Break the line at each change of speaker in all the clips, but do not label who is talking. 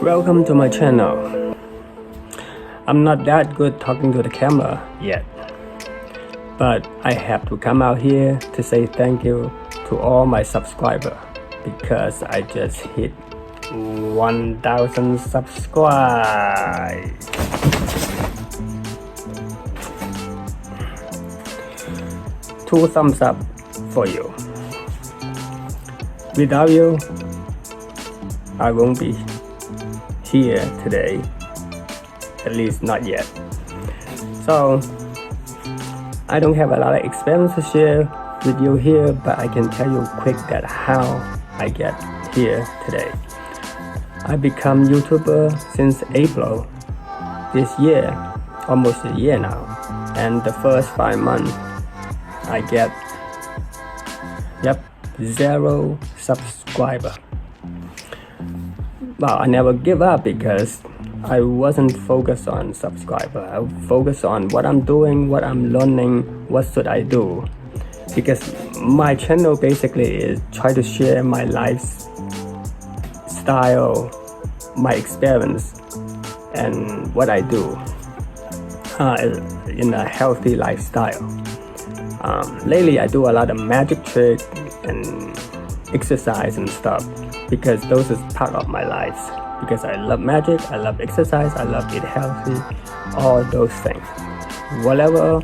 Welcome to my channel. I'm not that good talking to the camera yet, but I have to come out here to say thank you to all my subscribers because I just hit 1,000 subscribers. Two thumbs up for you. Without you, I won't be here today, at least not yet. So I don't have a lot of experience to share with you here, but I can tell you quick that how I get here today. I become YouTuber since April this year, almost a year now, and the first 5 months I get 0 subscriber. Well, I never give up because I wasn't focused on subscriber. I focused on what I'm doing, what I'm learning, what should I do. Because my channel basically is try to share my lifestyle, my experience, and what I do in a healthy lifestyle. Lately, I do a lot of magic tricks and exercise and stuff because those is part of my life. Because I love magic, I love exercise, I love eat healthy, all those things. Whatever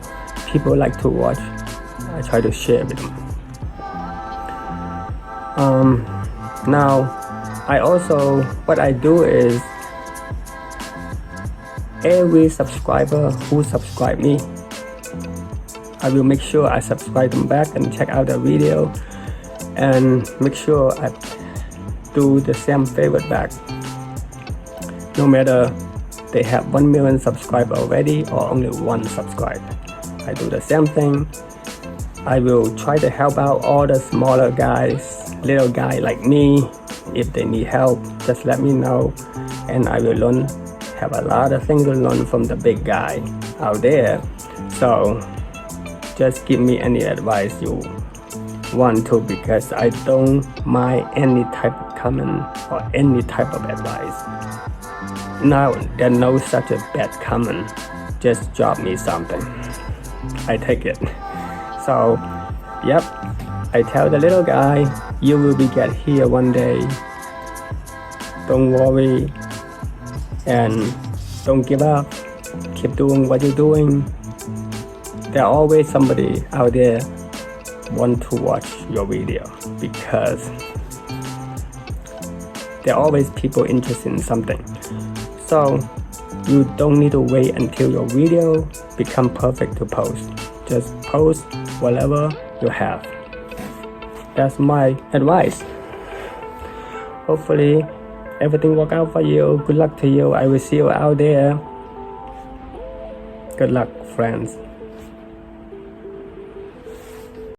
people like to watch, I try to share with them. Now, what I do is every subscriber who subscribe me, I will make sure I subscribe them back and check out the video and make sure I do the same favor back. No matter they have 1 million subscribers already or only 1 subscriber, I do the same thing. I will try to help out all the smaller guys, little guy like me. If they need help, just let me know, and I will have a lot of things to learn from the big guy out there. So just give me any advice you want to, because I don't mind any type of comment or any type of advice. Now there's no such a bad comment, just drop me something, I take it. So I tell the little guy, you will be get here one day, don't worry and don't give up, keep doing what you're doing. There's always somebody out there want to watch your video, because there are always people interested in something. So you don't need to wait until your video become perfect to post. Just post whatever you have. That's my advice. Hopefully everything work out for you. Good luck to you. I will see you out there. Good luck, friends.